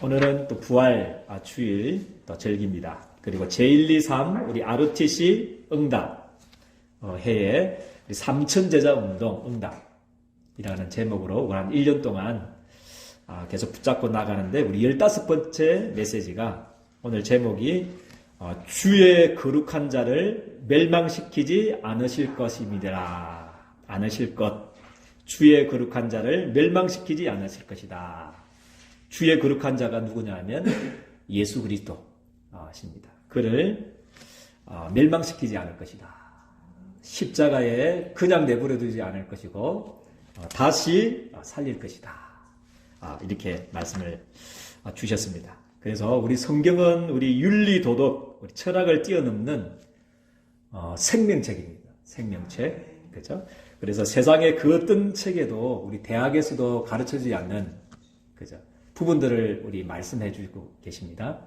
오늘은 또 부활 주일 또 절기입니다. 그리고 제123 우리 ROTC 응답 해에 우리 삼천제자 운동 응답이라는 제목으로 한 1년 동안 계속 붙잡고 나가는데 우리 15번째 메시지가 오늘 제목이 주의 거룩한 자를 멸망시키지 않으실 것입니다. 않으실 것. 주의 거룩한 자를 멸망시키지 않으실 것이다. 주의 거룩한 자가 누구냐 하면 예수 그리스도십니다. 그를 멸망시키지 않을 것이다. 십자가에 그냥 내버려 두지 않을 것이고 다시 살릴 것이다. 이렇게 말씀을 주셨습니다. 그래서 우리 성경은 우리 윤리, 도덕, 우리 철학을 뛰어넘는 생명책입니다. 생명책. 그렇죠? 그래서 세상의 그 어떤 책에도 우리 대학에서도 가르쳐주지 않는 그죠? 부분들을 우리 말씀해 주고 계십니다.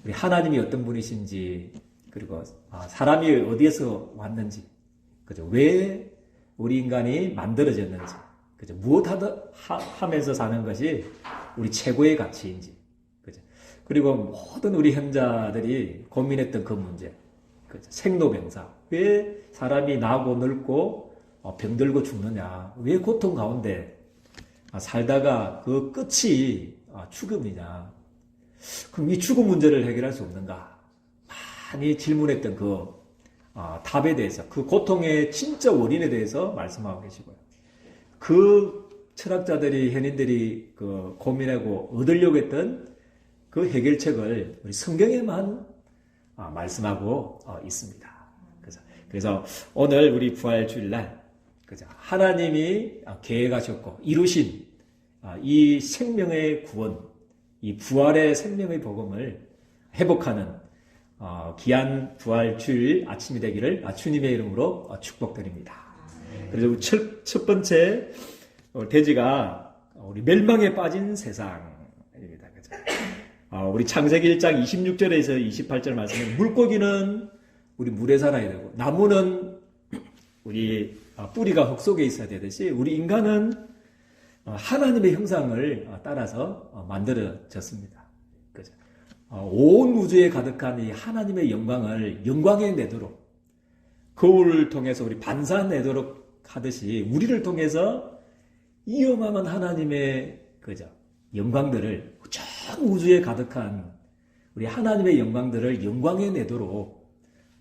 우리 하나님이 어떤 분이신지, 그리고 사람이 어디에서 왔는지, 그죠? 왜 우리 인간이 만들어졌는지, 그죠? 무엇 하면서 사는 것이 우리 최고의 가치인지, 그죠? 그리고 모든 우리 현자들이 고민했던 그 문제, 그죠? 생로병사. 왜 사람이 나고 늙고 병들고 죽느냐? 왜 고통 가운데 살다가 그 끝이 죽음이냐? 그럼 이 죽음 문제를 해결할 수 없는가? 많이 질문했던 그 답에 대해서, 그 고통의 진짜 원인에 대해서 말씀하고 계시고요. 그 철학자들이, 현인들이 그 고민하고 얻으려고 했던 그 해결책을 우리 성경에만 말씀하고 있습니다. 그래서 오늘 우리 부활 주일날 하나님이 계획하셨고 이루신 이 생명의 구원, 이 부활의 생명의 복음을 회복하는 귀한 부활 주일 아침이 되기를 주님의 이름으로 축복드립니다. 그래서 첫 번째 대지가 우리 멸망에 빠진 세상입니다. 우리 창세기 1장 26절에서 28절 말씀은 물고기는 우리 물에 살아야 되고 나무는 우리 뿌리가 흙 속에 있어야 되듯이 우리 인간은 하나님의 형상을 따라서 만들어졌습니다. 그죠? 온 우주에 가득한 이 하나님의 영광을 영광에 내도록, 거울을 통해서 우리 반사내도록 하듯이 우리를 통해서 이 어마어마한 하나님의 그죠? 영광들을, 전 우주에 가득한 우리 하나님의 영광들을 영광에 내도록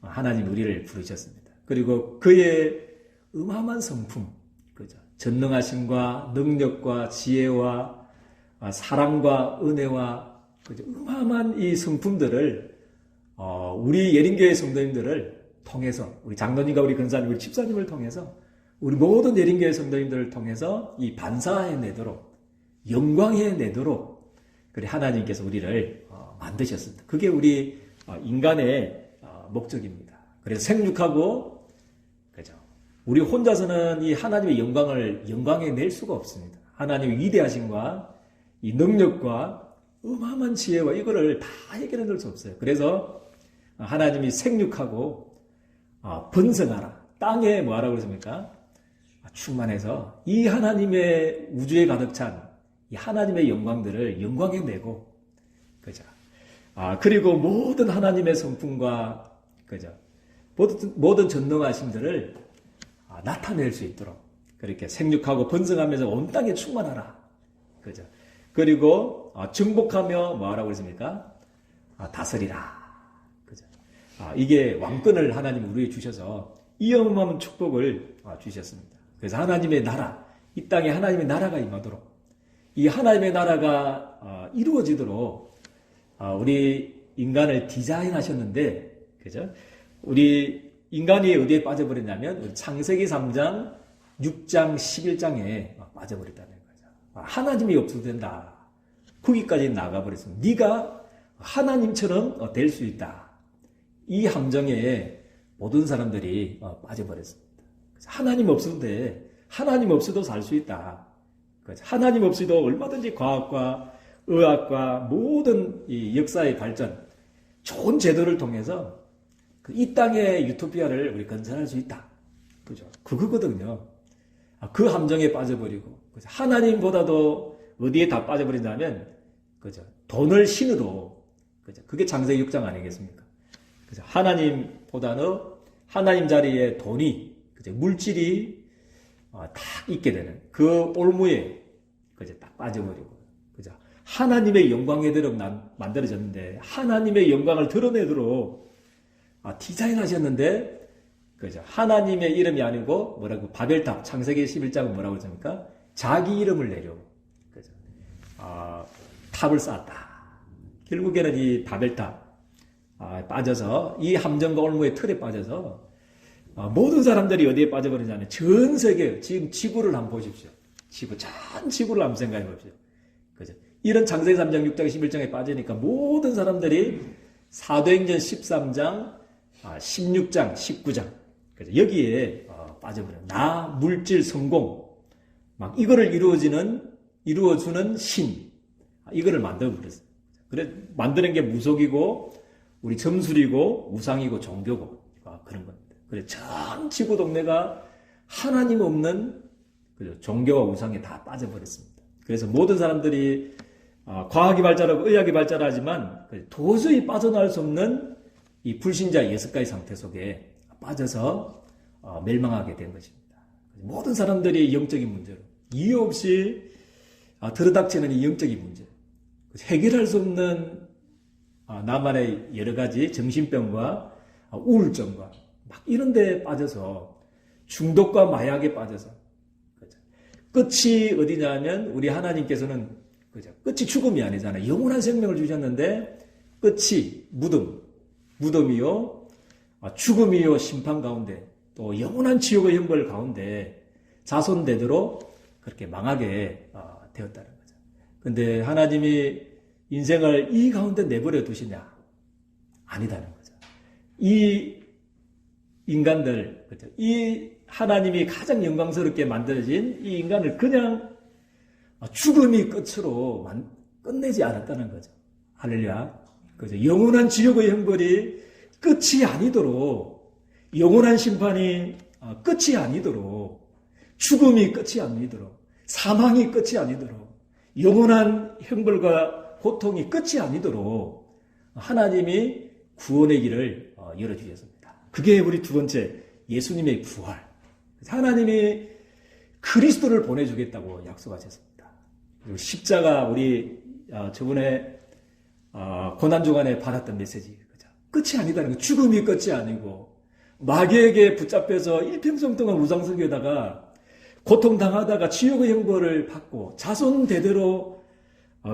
하나님 우리를 부르셨습니다. 그리고 그의 어마어마한 성품, 그죠? 전능하심과 능력과 지혜와 사랑과 은혜와 그죠? 어마어마한 이 성품들을 우리 예린교회 성도님들을 통해서, 우리 장로님과 우리 근사님, 우리 집사님을 통해서, 우리 모든 예린교회 성도님들을 통해서 이 반사해내도록, 영광해내도록 그래 하나님께서 우리를 만드셨습니다. 그게 우리 인간의 목적입니다. 그래서 생육하고, 그죠? 우리 혼자서는 이 하나님의 영광을 영광해 낼 수가 없습니다. 하나님의 위대하심과 이 능력과 어마어마한 지혜와 이거를 다 해결해 낼 수 없어요. 그래서 하나님이 생육하고 번성하라. 땅에 뭐 하라고 그랬습니까? 충만해서 이 하나님의 우주에 가득 찬 이 하나님의 영광들을 영광해 내고, 그죠? 그리고 모든 하나님의 성품과, 그죠? 모든 전능하심들을 나타낼 수 있도록 그렇게 생육하고 번성하면서 온 땅에 충만하라. 그죠? 그리고 정복하며 뭐 하라고 그랬습니까? 다스리라. 그죠? 이게 왕권을 하나님 우리에게 주셔서 이 어마어마한 축복을 주셨습니다. 그래서 하나님의 나라, 이 땅에 하나님의 나라가 임하도록, 이 하나님의 나라가 이루어지도록 우리 인간을 디자인하셨는데, 그죠? 우리 인간이 어디에 빠져버렸냐면 우리 창세기 3장, 6장, 11장에 빠져버렸다는 거죠. 하나님이 없어도 된다. 거기까지 나가버렸습니다. 네가 하나님처럼 될 수 있다. 이 함정에 모든 사람들이 빠져버렸습니다. 하나님 없어도 돼. 하나님 없어도 살 수 있다. 하나님 없이도 얼마든지 과학과 의학과 모든 이 역사의 발전, 좋은 제도를 통해서 이 땅의 유토피아를 우리 건설할 수 있다. 그죠? 그거거든요. 그 함정에 빠져버리고, 하나님보다도 어디에 다 빠져버린다면 그죠? 돈을 신으로, 그죠? 그게 창세기 6장 아니겠습니까? 그죠? 하나님보다는 하나님 자리에 돈이, 그죠? 물질이 딱 있게 되는 그 올무에, 그죠? 딱 빠져버리고, 그죠? 하나님의 영광에 대로 만들어졌는데 하나님의 영광을 드러내도록 디자인하셨는데, 그죠? 하나님의 이름이 아니고 뭐라고 바벨탑 창세기 11장은 뭐라고 했습니까? 자기 이름을 내려고, 그죠? 탑을 쌓았다. 결국에는 이 바벨탑 빠져서 이 함정과 올무의 틀에 빠져서 모든 사람들이 어디에 빠져버리냐면 전 세계 지금 지구를 한번 보십시오. 전 지구를 한번 생각해 보십시오. 그죠? 이런 창세기 3장, 6장, 11장에 빠지니까 모든 사람들이 사도행전 13장, 16장, 19장 그죠? 여기에 빠져버려요. 나, 물질, 성공 막 이거를 이루어주는 신 이거를 만들어버렸어요. 그래 만드는 게 무속이고 우리 점술이고 우상이고 종교고 그런 겁니다. 그래 전 지구 동네가 하나님 없는 그죠? 종교와 우상에 다 빠져버렸습니다. 그래서 모든 사람들이 과학이 발달하고 의학이 발달하지만 도저히 빠져나올 수 없는 이 불신자 예습가의 상태 속에 빠져서 멸망하게 된 것입니다. 모든 사람들이 영적인 문제로 이유 없이 들어닥치는 이 영적인 문제 해결할 수 없는 나만의 여러 가지 정신병과 우울증과 막 이런 데 빠져서 중독과 마약에 빠져서 그죠? 끝이 어디냐면 우리 하나님께서는 그죠? 끝이 죽음이 아니잖아요. 영원한 생명을 주셨는데 끝이 무덤이요 죽음이요 심판 가운데 또 영원한 지옥의 형벌 가운데 자손대대로 그렇게 망하게 되었다는 거죠. 근데 하나님이 인생을 이 가운데 내버려 두시냐? 아니다는 거죠. 이 인간들, 그죠? 이 하나님이 가장 영광스럽게 만들어진 이 인간을 그냥 죽음이 끝으로 끝내지 않았다는 거죠. 할렐루야. 그죠? 영원한 지옥의 형벌이 끝이 아니도록, 영원한 심판이 끝이 아니도록, 죽음이 끝이 아니도록, 사망이 끝이 아니도록, 영원한 형벌과 고통이 끝이 아니도록 하나님이 구원의 길을 열어주셨습니다. 그게 우리 두 번째 예수님의 부활. 하나님이 그리스도를 보내주겠다고 약속하셨습니다. 그리고 십자가 우리 저번에 고난주간에 받았던 메시지 그죠? 끝이 아니다는 거. 죽음이 끝이 아니고 마귀에게 붙잡혀서 일평생 동안 우상숭배에다가 고통당하다가 지옥의 형벌을 받고 자손 대대로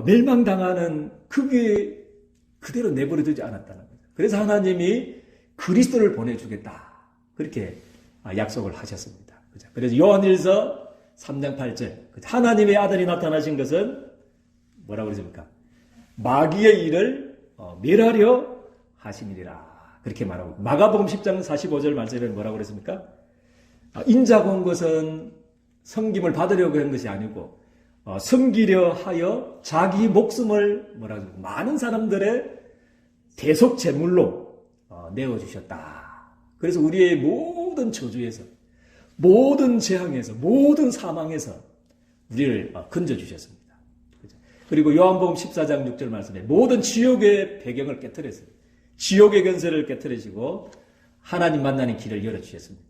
멸망당하는 그게 그대로 내버려두지 않았다는 거죠. 그래서 하나님이 그리스도를 보내주겠다. 그렇게 약속을 하셨습니다. 그죠? 그래서 요한일서 3장 8절 하나님의 아들이 나타나신 것은 뭐라고 그러십니까? 마귀의 일을 멸하려 하심이니라. 그렇게 말하고 마가복음 10장 45절 말씀에 뭐라고 그랬습니까? 인자가 온 것은 섬김을 받으려고 한 것이 아니고 섬기려 하여 자기 목숨을 뭐라고 하죠? 많은 사람들의 대속 제물로 내어주셨다. 그래서 우리의 모든 저주에서 모든 재앙에서 모든 사망에서 우리를 건져주셨습니다. 그리고 요한복음 14장 6절 말씀에 모든 지옥의 배경을 깨뜨렸어요. 지옥의 권세를 깨뜨리시고 하나님 만나는 길을 열어주셨습니다.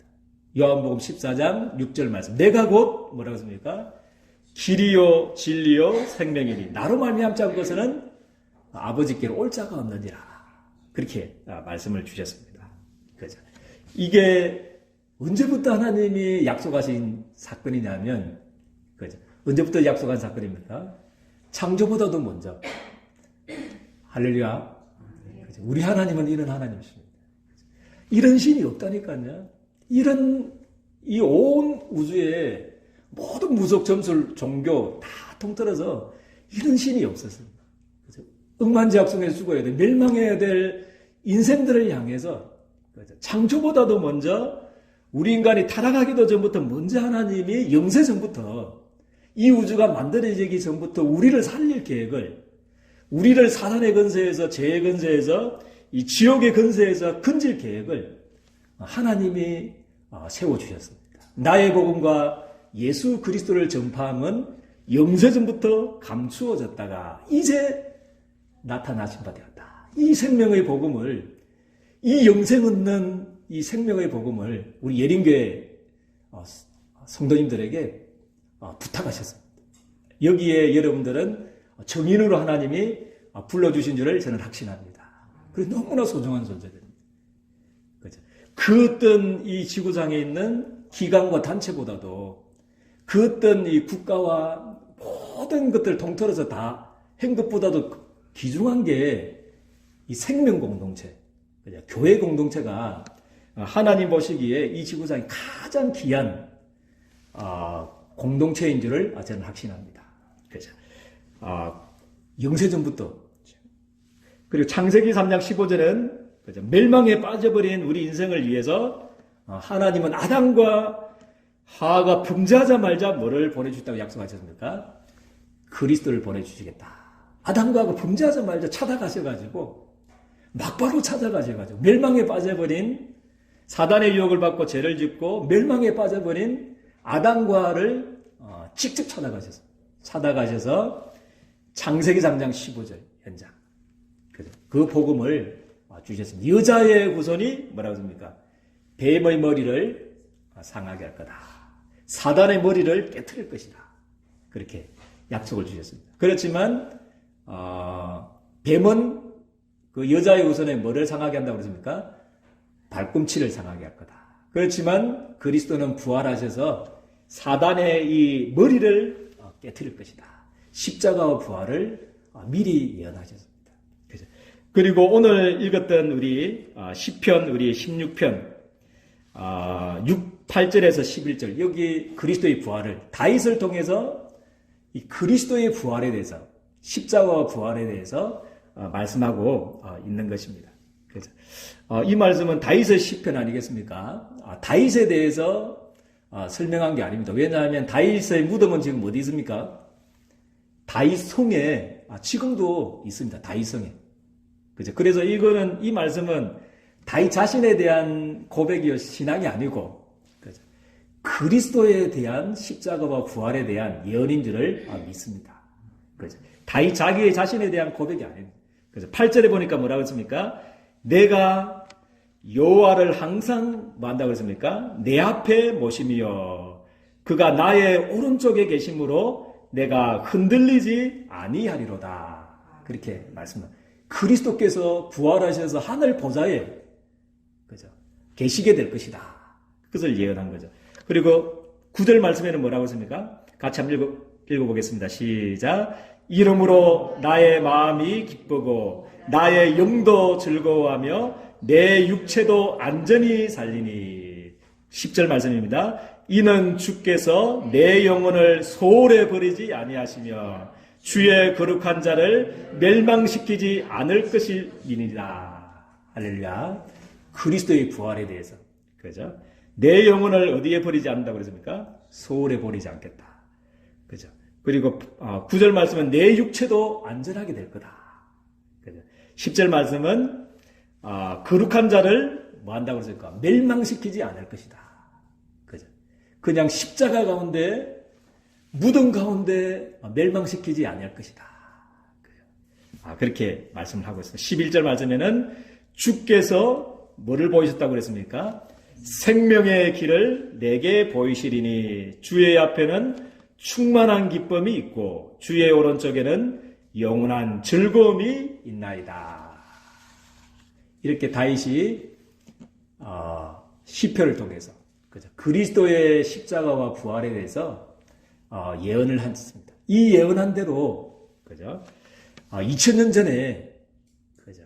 요한복음 14장 6절 말씀 내가 곧 뭐라고 했습니까? 길이요 진리요 생명이니 나로 말미암지 않고서는 아버지께로 올 자가 없느니라. 그렇게 말씀을 주셨습니다. 그죠? 이게 언제부터 하나님이 약속하신 사건이냐면 그죠? 언제부터 약속한 사건입니까? 창조보다도 먼저. 할렐루야. 그죠? 우리 하나님은 이런 하나님이십니다. 이런 신이 없다니까요. 이런 이 온 우주에 모든 무속 점술 종교 다 통틀어서 이런 신이 없었습니다. 억만지악성에서 죽어야 돼. 멸망해야 될 인생들을 향해서 창조보다도 먼저 우리 인간이 타락하기도 전부터 먼저 하나님이 영세 전부터 이 우주가 만들어지기 전부터 우리를 살릴 계획을 우리를 사단의 건세에서 죄의 건세에서 이 지옥의 건세에서 건질 계획을 하나님이 세워주셨습니다. 나의 복음과 예수 그리스도를 전파함은 영세전부터 감추어졌다가 이제 나타나신 바 되었다. 이 생명의 복음을, 이 영생 얻는 이 생명의 복음을 우리 예림교회 성도님들에게 부탁하셨습니다. 여기에 여러분들은 정인으로 하나님이 불러주신 줄을 저는 확신합니다. 그래서 너무나 소중한 존재들입니다. 그죠? 그 어떤 이 지구상에 있는 기관과 단체보다도 그 어떤 이 국가와 모든 것들 통틀어서 다 한 것보다도 귀중한 게 이 생명 공동체, 그죠? 교회 공동체가 하나님 보시기에 이 지구상에 가장 귀한 공동체인 줄을 저는 확신합니다. 그죠? 영세전부터. 그리고 창세기 3장 15절은 그죠? 멸망에 빠져버린 우리 인생을 위해서 하나님은 아담과 하와가 범죄하자마자 뭐를 보내주겠다고 약속하셨습니까? 그리스도를 보내주시겠다. 아담과 하와가 범죄하자마자 찾아가셔가지고 막바로 찾아가셔가지고 멸망에 빠져버린 사단의 유혹을 받고 죄를 짓고 멸망에 빠져버린 아담과 하와를 직접 찾아가셔서 창세기 3장 15절 현장 그 복음을 주셨습니다. 여자의 후손이 뭐라고 했습니까? 뱀의 머리를 상하게 할 거다. 사단의 머리를 깨트릴 것이다. 그렇게 약속을 주셨습니다. 그렇지만 뱀은 그 여자의 후손의 뭐를 상하게 한다고 그랬습니까? 발꿈치를 상하게 할 거다. 그렇지만 그리스도는 부활하셔서 사단의 이 머리를 깨트릴 것이다. 십자가와 부활을 미리 예언하셨습니다. 그리고 오늘 읽었던 우리 시편 우리 16편 8절에서 11절 여기 그리스도의 부활을 다윗을 통해서 이 그리스도의 부활에 대해서 십자가와 부활에 대해서 말씀하고 있는 것입니다. 그래서 이 말씀은 다윗의 시편 아니겠습니까? 다윗에 대해서 설명한 게 아닙니다. 왜냐하면 다윗의 무덤은 지금 어디 있습니까? 다윗성에 지금도 있습니다. 다윗성에. 그죠? 그래서 이 말씀은 다윗 자신에 대한 고백이요 신앙이 아니고 그죠? 그리스도에 대한 십자가와 부활에 대한 예언인 줄을 믿습니다. 그죠? 다윗 자기의 자신에 대한 고백이 아닙니다. 그래서 8절에 보니까 뭐라고 했습니까? 내가 여호와를 항상 뭐 한다고 했습니까? 내 앞에 모심이여 그가 나의 오른쪽에 계심으로 내가 흔들리지 아니하리로다. 그렇게 말씀합니다. 그리스도께서 부활하셔서 하늘 보좌에 그죠? 계시게 될 것이다. 그것을 예언한 거죠. 그리고 9절 말씀에는 뭐라고 했습니까? 같이 한번 읽어보겠습니다. 시작. 이름으로 나의 마음이 기쁘고 나의 영도 즐거워하며 내 육체도 안전히 살리니. 10절 말씀입니다. 이는 주께서 내 영혼을 소홀히 버리지 아니하시며 주의 거룩한 자를 멸망시키지 않을 것이니라. 할렐루야. 그리스도의 부활에 대해서. 그죠? 내 영혼을 어디에 버리지 않는다고 그랬습니까? 소홀히 버리지 않겠다. 그죠? 그리고 9절 말씀은 내 육체도 안전하게 될 거다. 그죠? 10절 말씀은 거룩한 자를 뭐 한다고 그랬을까? 멸망시키지 않을 것이다. 그죠? 그냥 십자가 가운데 무덤 가운데 멸망시키지 아니할 것이다. 그렇게 말씀을 하고 있습니다. 11절 말씀에는 주께서 뭐를 보이셨다고 그랬습니까? 생명의 길을 내게 보이시리니 주의 앞에는 충만한 기쁨이 있고 주의 오른쪽에는 영원한 즐거움이 있나이다. 이렇게 다윗이 시편을 통해서 그죠? 그리스도의 십자가와 부활에 대해서 예언을 했습니다. 이 예언한 대로 그죠? 2000년 전에 그죠?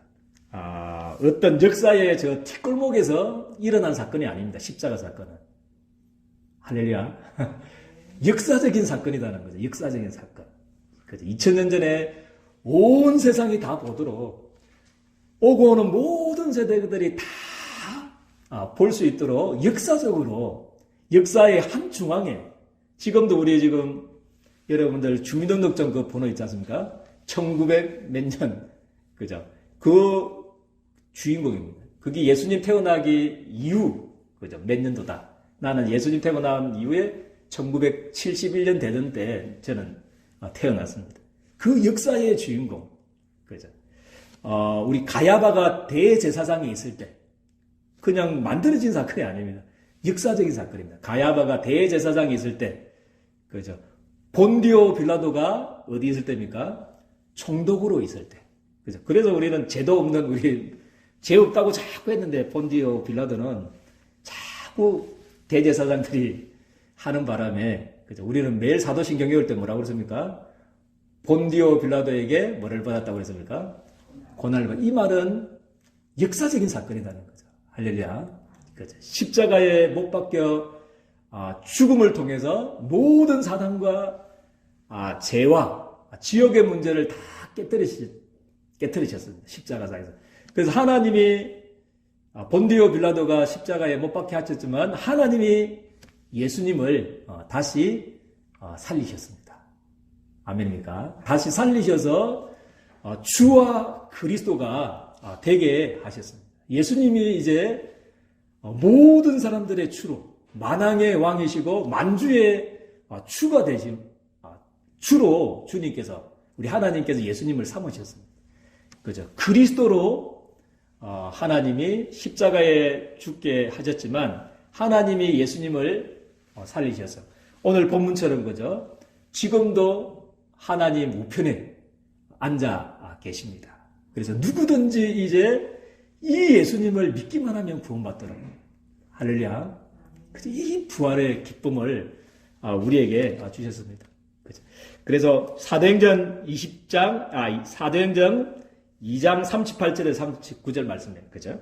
어떤 역사의 저 뒷골목에서 일어난 사건이 아닙니다. 십자가 사건은. 할렐루야. 역사적인 사건이라는 거죠. 역사적인 사건. 그죠? 2000년 전에 온 세상이 다 보도록 오고 오는 모든 세대들이 다 볼 수 있도록 역사적으로 역사의 한 중앙에 지금도 우리 지금 여러분들 주민등록증 그 번호 있지 않습니까? 1900 몇 년 그죠? 그 주인공입니다. 그게 예수님 태어나기 이후 그죠? 몇 년도다. 나는 예수님 태어난 이후에 1971년 되던 때 저는 태어났습니다. 그 역사의 주인공. 그죠? 우리 가야바가 대제사장이 있을 때, 그냥 만들어진 사건이 아닙니다. 역사적인 사건입니다. 가야바가 대제사장이 있을 때, 그죠? 본디오 빌라도가 어디 있을 때입니까? 총독으로 있을 때. 그죠? 그래서 우리는 죄도 없는, 우리 죄 없다고 자꾸 했는데, 본디오 빌라도는 자꾸 대제사장들이 하는 바람에, 그죠? 우리는 매일 사도신경 읽을 때 뭐라고 그랬습니까? 본디오 빌라도에게 뭐를 받았다고 그랬습니까? 고난을 받. 이 말은 역사적인 사건이라는 거죠. 할렐루야. 그죠? 십자가에 못 박혀 죽음을 통해서 모든 사단과 죄와 지옥의 문제를 다 깨뜨리셨습니다. 십자가상에서. 그래서 하나님이 본디오 빌라도가 십자가에 못 박혀 하셨지만 하나님이 예수님을 다시 살리셨습니다. 아멘입니까? 다시 살리셔서 주와 그리스도가 되게 하셨습니다. 예수님이 이제 모든 사람들의 주로, 만왕의 왕이시고 만주의 주가 되신 주로 주님께서, 우리 하나님께서 예수님을 삼으셨습니다. 그죠? 그리스도로 하나님이 십자가에 죽게 하셨지만 하나님이 예수님을 살리셔서 오늘 본문처럼 그죠? 지금도 하나님 우편에 앉아 계십니다. 그래서 누구든지 이제 이 예수님을 믿기만 하면 구원받더라고요. 할렐루야. 이 부활의 기쁨을 우리에게 주셨습니다. 그래서 사도행전 2장 38절에 39절 말씀이에요. 그죠?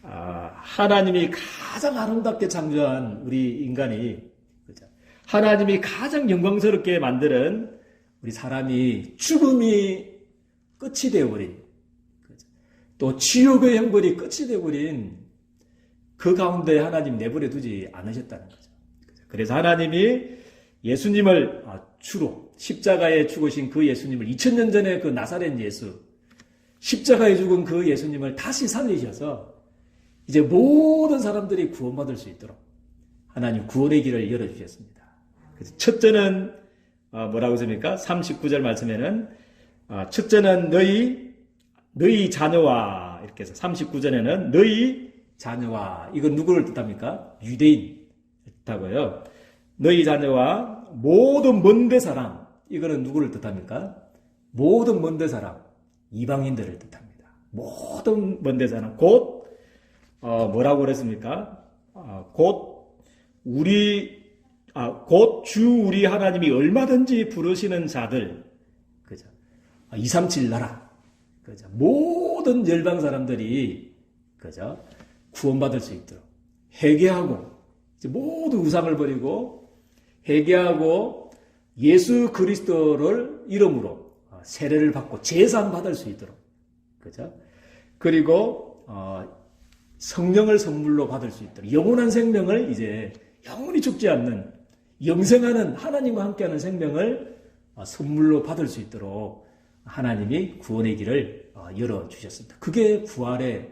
하나님이 가장 아름답게 창조한 우리 인간이, 그죠? 하나님이 가장 영광스럽게 만드는 우리 사람이 죽음이 끝이 되어버린, 그죠? 또 지옥의 형벌이 끝이 되어버린 그 가운데 하나님 내버려 두지 않으셨다는 거죠. 그래서 하나님이 예수님을 주로 십자가에 죽으신 그 예수님을 2000년 전에 그 나사렛 예수, 십자가에 죽은 그 예수님을 다시 살리셔서 이제 모든 사람들이 구원받을 수 있도록 하나님 구원의 길을 열어주셨습니다. 그래서 첫째는 뭐라고 했습니까? 39절 말씀에는 첫째는 너희 자녀와, 이렇게 해서 39절에는 너희 자녀와, 이건 누구를 뜻합니까? 유대인 뜻하고요. 너희 자녀와 모든 먼데 사람, 이거는 누구를 뜻합니까? 모든 먼데 사람, 이방인들을 뜻합니다. 모든 먼데 사람, 곧 뭐라고 그랬습니까? 곧 주 우리 하나님이 얼마든지 부르시는 자들, 그죠? 237 나라, 그죠? 모든 열방 사람들이, 그죠? 구원받을 수 있도록 회개하고, 모두 우상을 버리고 회개하고 예수 그리스도를 이름으로 세례를 받고 제사함 받을 수 있도록, 그죠? 그리고 성령을 선물로 받을 수 있도록, 영원한 생명을, 이제 영원히 죽지 않는 영생하는 하나님과 함께하는 생명을 선물로 받을 수 있도록 하나님이 구원의 길을 열어주셨습니다. 그게 부활의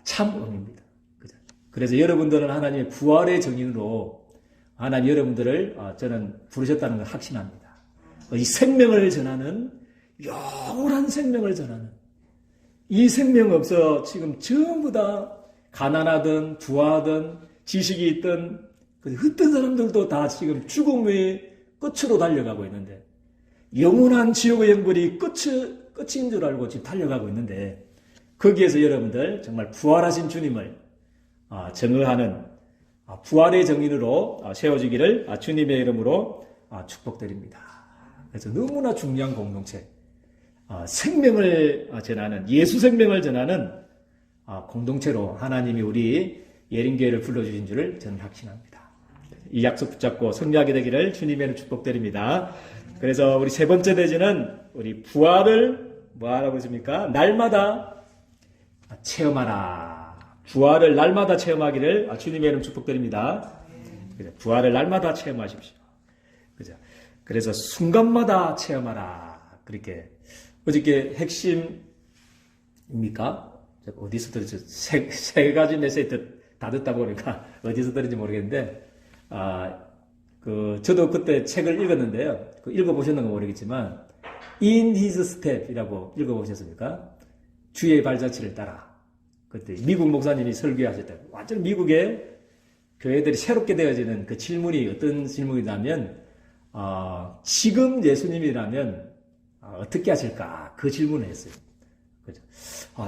참 의미입니다. 그죠? 그래서 여러분들은 하나님의 부활의 정인으로 하나님 여러분들을 저는 부르셨다는 걸 확신합니다. 이 생명을 전하는, 영원한 생명을 전하는, 이 생명 없어 지금 전부 다 가난하든 부하든 지식이 있든 어떤 사람들도 다 지금 죽음의 끝으로 달려가고 있는데, 영원한 지옥의 형벌이 끝인 줄 알고 지금 달려가고 있는데, 거기에서 여러분들 정말 부활하신 주님을 정의하는 부활의 정인으로 세워지기를 주님의 이름으로 축복드립니다. 그래서 너무나 중요한 공동체, 생명을 전하는, 예수 생명을 전하는 공동체로 하나님이 우리 예린교회를 불러주신 줄을 저는 확신합니다. 이 약속 붙잡고 승리하게 되기를 주님의 이름으로 축복드립니다. 그래서 우리 세 번째 대지는 우리 부활을 뭐하라고 했습니까? 날마다 체험하라. 부활을 날마다 체험하기를 주님의 이름 축복드립니다. 부활을 날마다 체험하십시오. 그죠? 그래서 순간마다 체험하라. 그렇게 어저께 핵심입니까? 어디서 들었죠? 세 가지 메시지 다 듣다 보니까 어디서 들은지 모르겠는데, 저도 그때 책을 읽었는데요. 읽어보셨는가 모르겠지만 In His Step이라고 읽어보셨습니까? 주의 발자취를 따라. 그때 미국 목사님이 설교하셨다. 완전 미국의 교회들이 새롭게 되어지는 그 질문이 어떤 질문이냐면 지금 예수님이라면 어떻게 하실까? 그 질문을 했어요. 그죠?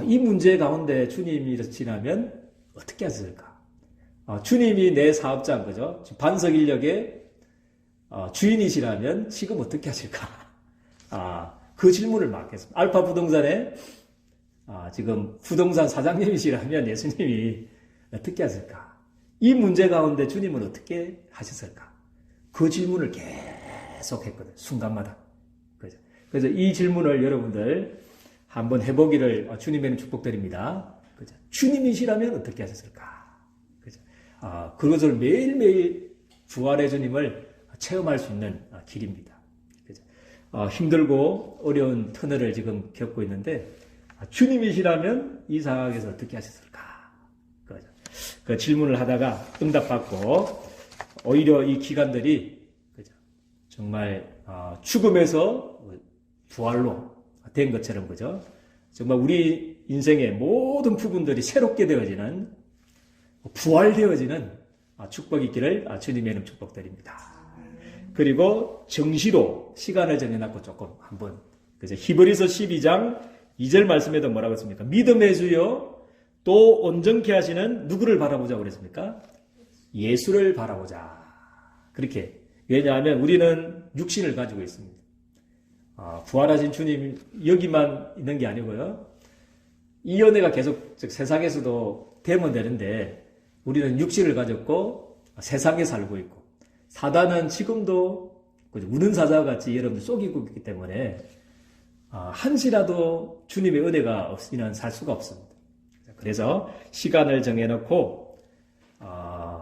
이 문제 가운데 주님이시라면 어떻게 하실까? 주님이 내 사업장, 그죠? 반석 인력의 주인이시라면 지금 어떻게 하실까? 그 질문을 막 했습니다. 알파 부동산에 지금 부동산 사장님이시라면 예수님이 어떻게 하실까? 이 문제 가운데 주님은 어떻게 하셨을까? 그 질문을 계속 했거든요. 순간마다. 그래서 이 질문을 여러분들 한번 해보기를 주님에는 축복드립니다. 그죠? 주님이시라면 어떻게 하셨을까? 그죠? 그것을 매일매일 부활의 주님을 체험할 수 있는 길입니다. 그죠? 힘들고 어려운 터널을 지금 겪고 있는데 주님이시라면 이 상황에서 어떻게 하셨을까? 그죠? 그 질문을 하다가 응답받고 오히려 이 기간들이 그죠? 정말 죽음에서 부활로 된 것처럼 그죠? 정말 우리 인생의 모든 부분들이 새롭게 되어지는 부활되어지는 축복이 있기를 주님의 이름 축복드립니다. 그리고 정시로 시간을 정해놓고 조금 한번 그죠? 히브리서 12장 2절 말씀에도 뭐라고 했습니까? 믿음의 주여 또 온전케 하시는 누구를 바라보자고 그랬습니까? 예수를 바라보자. 그렇게. 왜냐하면 우리는 육신을 가지고 있습니다. 부활하신 주님 여기만 있는 게 아니고요. 이 은혜가 계속 세상에서도 되면 되는데 우리는 육신을 가졌고 세상에 살고 있고 사단은 지금도 우는 사자와 같이 여러분들 속이고 있기 때문에 한시라도 주님의 은혜가 없이는 살 수가 없습니다. 그래서 시간을 정해놓고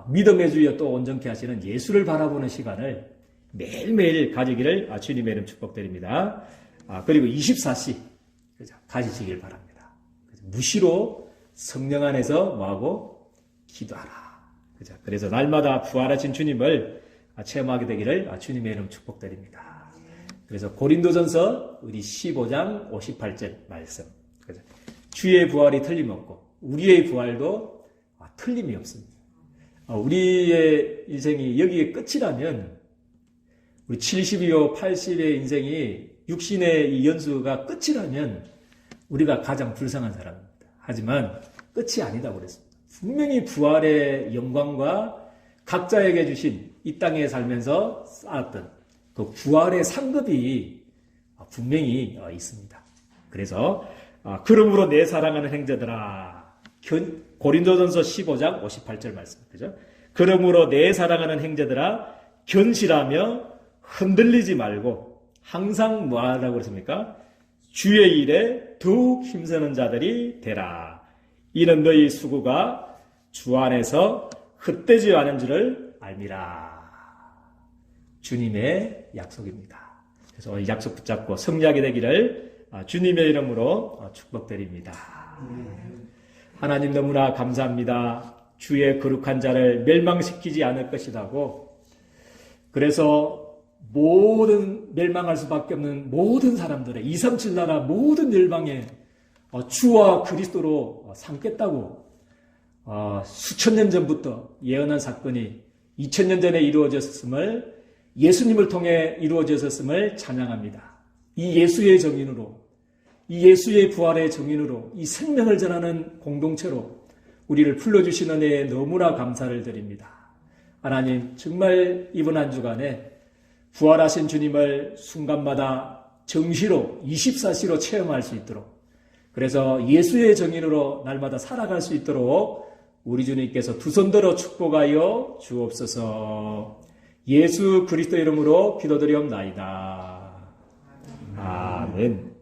믿음의 주여 또 온전케 하시는 예수를 바라보는 시간을 매일매일 가지기를 주님의 이름 축복드립니다. 그리고 24시 가지시길 바랍니다. 무시로 성령 안에서 뭐하고 기도하라. 그래서 날마다 부활하신 주님을 체험하게 되기를 주님의 이름 축복드립니다. 그래서 고린도전서 우리 15장 58절 말씀. 주의 부활이 틀림없고 우리의 부활도 틀림이 없습니다. 우리의 인생이 여기에 끝이라면 우리 70이요 80의 인생이 육신의 이 연수가 끝이라면 우리가 가장 불쌍한 사람입니다. 하지만 끝이 아니다고 그랬습니다. 분명히 부활의 영광과 각자에게 주신 이 땅에 살면서 쌓았던 그 부활의 상급이 분명히 있습니다. 그래서 그러므로 내 사랑하는 형제들아 고린도전서 15장 58절 말씀 그죠? 그러므로 내 사랑하는 형제들아 견실하며 흔들리지 말고 항상 뭐 하라고 그랬습니까? 주의 일에 더욱 힘쓰는 자들이 되라. 이는 너희 수고가 주 안에서 헛되지 않은 줄을 알미라. 주님의 약속입니다. 그래서 오늘 약속 붙잡고 승리하게 되기를 주님의 이름으로 축복드립니다. 하나님 너무나 감사합니다. 주의 거룩한 자를 멸망시키지 않을 것이라고. 그래서 모든 멸망할 수밖에 없는 모든 사람들의 237 나라 모든 열방에 주와 그리스도로 삼겠다고 수천 년 전부터 예언한 사건이 2000년 전에 이루어졌음을 예수님을 통해 이루어졌음을 찬양합니다. 이 예수의 정인으로 이 예수의 부활의 정인으로 이 생명을 전하는 공동체로 우리를 불러주신 은혜에 너무나 감사를 드립니다. 하나님 정말 이번 한 주간에 부활하신 주님을 순간마다 정시로 24시로 체험할 수 있도록 그래서 예수의 정인으로 날마다 살아갈 수 있도록 우리 주님께서 두 손 들어 축복하여 주옵소서. 예수 그리스도 이름으로 기도드리옵나이다. 아멘.